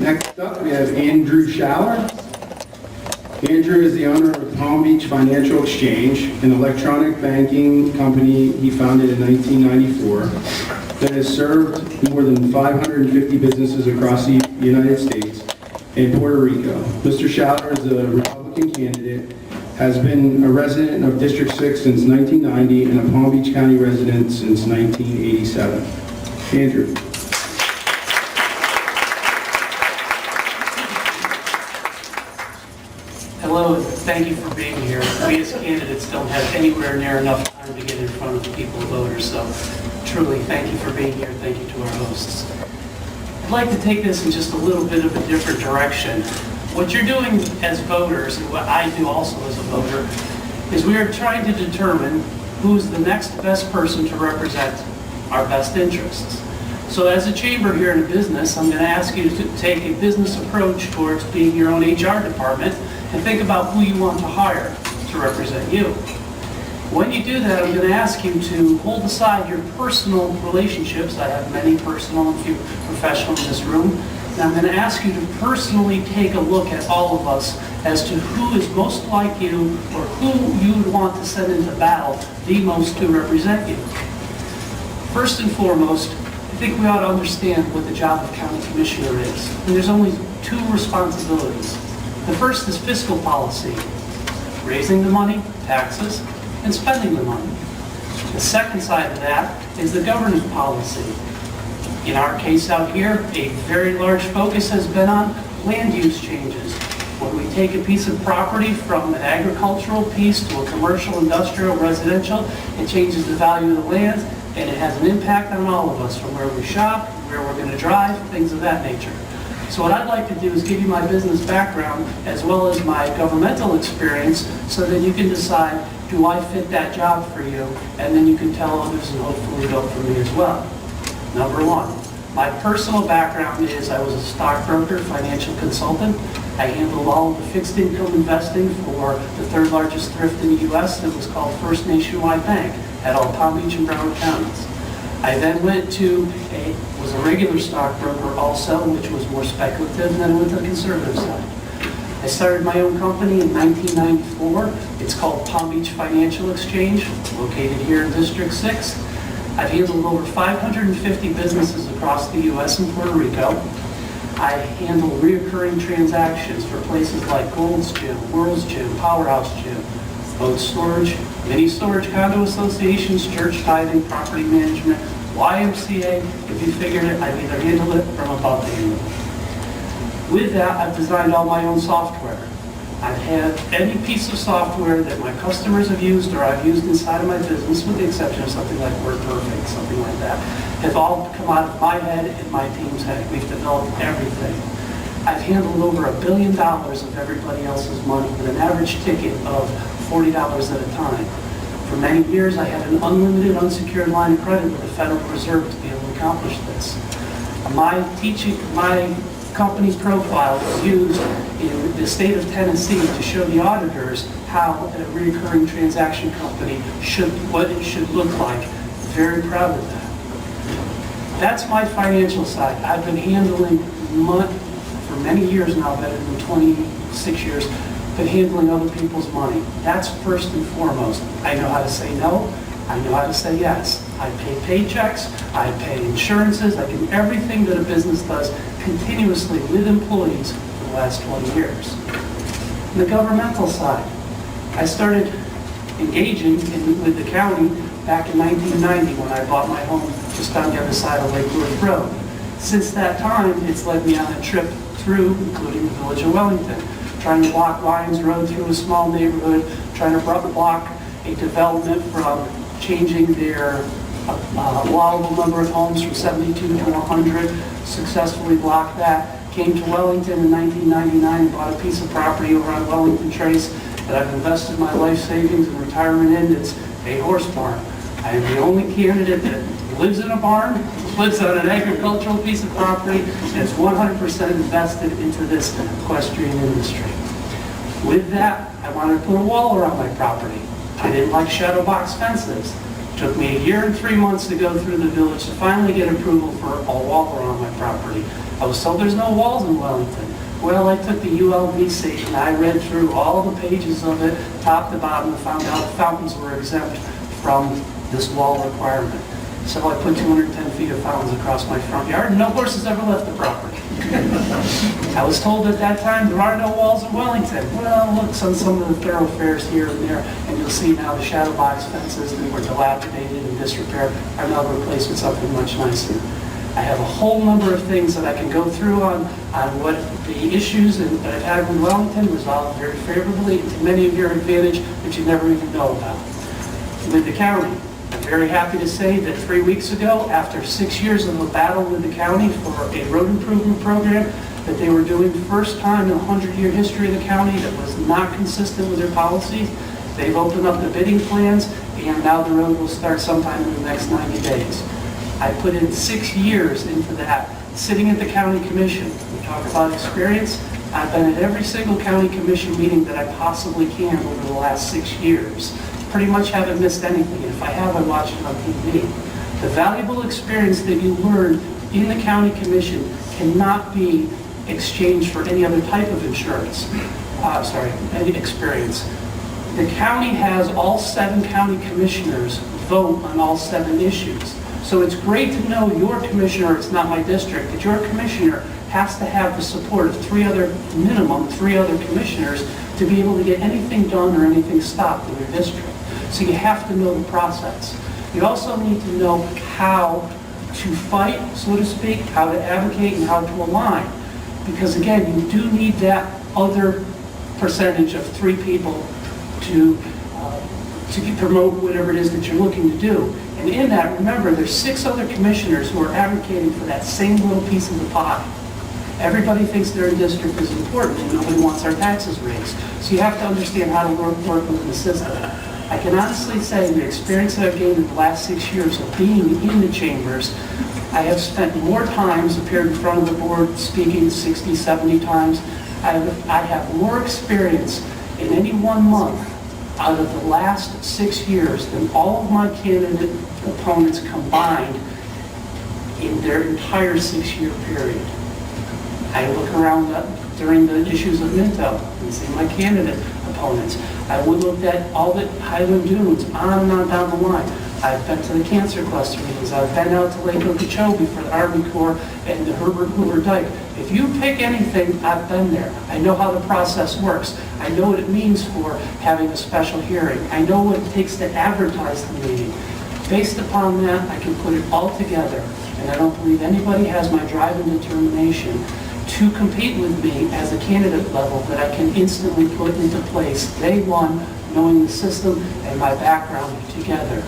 Next up, we have Andrew Schaller. Andrew is the owner of Palm Beach Financial Exchange, an electronic banking company he founded in 1994 that has served more than 550 businesses across the United States and Puerto Rico. Mr. Schaller is a Republican candidate, has been a resident of District 6 since 1990 and a Palm Beach County resident since 1987. Andrew. Hello, thank you for being here. We as candidates don't have anywhere near enough time to get in front of the people, voters, so truly thank you for being here. Thank you to our hosts. I'd like to take this in just a little bit of a different direction. What you're doing as voters, and what I do also as a voter, is we are trying to determine who's the next best person to represent our best interests. So as a chamber here in a business, I'm going to ask you to take a business approach towards being your own HR department and think about who you want to hire to represent you. When you do that, I'm going to ask you to hold aside your personal relationships. I have many personal and few professional in this room. And I'm going to ask you to personally take a look at all of us as to who is most like you or who you would want to send into battle the most to represent you. First and foremost, I think we ought to understand what the job of county commissioner is. And there's only two responsibilities. The first is fiscal policy, raising the money, taxes, and spending the money. The second side of that is the governance policy. In our case out here, a very large focus has been on land use changes. When we take a piece of property from an agricultural piece to a commercial, industrial, residential, it changes the value of the land, and it has an impact on all of us, from where we shop, where we're going to drive, things of that nature. So what I'd like to do is give you my business background as well as my governmental experience so that you can decide, do I fit that job for you? And then you can tell others and hopefully vote for me as well. Number one, my personal background is I was a stockbroker, financial consultant. I handled all of the fixed income investing for the third largest thrift in the U.S. that was called First Nationwide Bank, at all Palm Beach and Broward counties. I then was a regular stockbroker also, which was more speculative, and then I went to the conservative side. I started my own company in 1994. It's called Palm Beach Financial Exchange, located here in District 6. I've handled over 550 businesses across the U.S. and Puerto Rico. I handle reoccurring transactions for places like Gold's Gym, World's Gym, Powerhouse Gym, boat storage, mini storage condo associations, church tithing, property management, YMCA. If you figured it, I've either handled it or I'm about to handle it. With that, I've designed all my own software. I've had any piece of software that my customers have used or I've used inside of my business, with the exception of something like WordPerfect, something like that, have all come out of my head and my team's head. We've developed everything. I've handled over $1 billion of everybody else's money with an average ticket of $40 at a time. For many years, I had an unlimited unsecured line of credit with the Federal Reserve to be able to accomplish this. My company profile was used in the state of Tennessee to show the auditors how a recurring transaction company what it should look like. Very proud of that. That's my financial side. I've been handling for many years now, better than 26 years, been handling other people's money. That's first and foremost. I know how to say no. I know how to say yes. I pay paychecks. I pay insurances. I do everything that a business does continuously with employees for the last 20 years. On the governmental side, I started engaging with the county back in 1990 when I bought my home just on the other side of Lake Worth Road. Since that time, it's led me on a trip through, including the village of Wellington, trying to block Lions Road through a small neighborhood, trying to block a development from changing their allowable number of homes from 72 to 100, successfully blocked that. Came to Wellington in 1999 and bought a piece of property over on Wellington Trace that I've invested my life savings and retirement in. It's a horse barn. I am the only candidate that lives in a barn, lives on an agricultural piece of property, and is 100% invested into this equestrian industry. With that, I wanted to put a wall around my property. I didn't like shadow box fences. Took me 1 year and 3 months to go through the village to finally get approval for a wall around my property. I was told there's no walls in Wellington. Well, I took the ULVC and I read through all the pages of it, top to bottom, and found out fountains were exempt from this wall requirement. So I put 210 feet of fountains across my front yard, and no horses ever left the property. I was told at that time there are no walls in Wellington. Well, look on some of the thoroughfares here and there, and you'll see now the shadow box fences that were dilapidated and disrepair are now replaced with something much nicer. I have a whole number of things that I can go through on what the issues that I've had with Wellington resolved very favorably, to many of your advantage that you never even know about. With the county, I'm very happy to say that 3 weeks ago, after 6 years of a battle with the county for a road improvement program that they were doing first time in the 100-year history of the county that was not consistent with their policies, they've opened up the bidding plans, and now the road will start sometime in the next 90 days. I put in 6 years into that, sitting at the county commission. We talk about experience. I've been at every single county commission meeting that I possibly can over the last 6 years. Pretty much haven't missed anything. If I have, I watch it on TV. The valuable experience that you learn in the county commission cannot be exchanged for any other type of insurance. Any experience. The county has all 7 county commissioners vote on all 7 issues. So it's great to know your commissioner, it's not my district, but your commissioner has to have the support of minimum three other commissioners to be able to get anything done or anything stopped in your district. So you have to know the process. You also need to know how to fight, so to speak, how to advocate and how to align. Because again, you do need that other percentage of 3 people to promote whatever it is that you're looking to do. And in that, remember, there's 6 other commissioners who are advocating for that same little piece of the pie. Everybody thinks their district is important and nobody wants our taxes raised. So you have to understand how to work within the system. I can honestly say the experience that I've gained in the last 6 years of being in the chambers, I have spent more times, appeared in front of the board speaking 60, 70 times. I have more experience in any 1 month out of the last 6 years than all of my candidate opponents combined in their entire 6-year period. I look around during the issues of Minto and see my candidate opponents. I would look at all the Highland Dunes, on and on down the line. I've been to the cancer cluster meetings. I've been out to Lake Okeechobee for the Army Corps and the Herbert Hoover Dike. If you pick anything, I've been there. I know how the process works. I know what it means for having a special hearing. I know what it takes to advertise the meeting. Based upon that, I can put it all together. And I don't believe anybody has my drive and determination to compete with me as a candidate level that I can instantly put into place day one, knowing the system and my background together.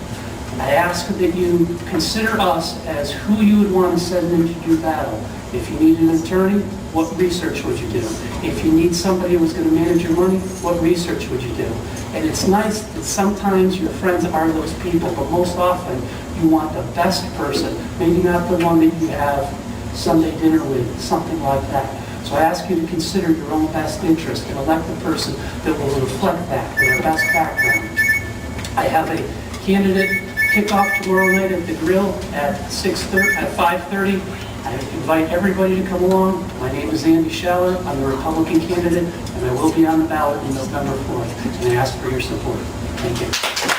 I ask that you consider us as who you would want to send in to do battle. If you need an attorney, what research would you do? If you need somebody who's going to manage your money, what research would you do? And it's nice that sometimes your friends are those people, but most often you want the best person, maybe not the one that you have Sunday dinner with, something like that. So I ask you to consider your own best interest and elect the person that will reflect that with their best background. I have a candidate kickoff tomorrow night at the Grill at 5:30. I invite everybody to come along. My name is Andy Scheller. I'm the Republican candidate, and I will be on the ballot on November 4th. And I ask for your support. Thank you.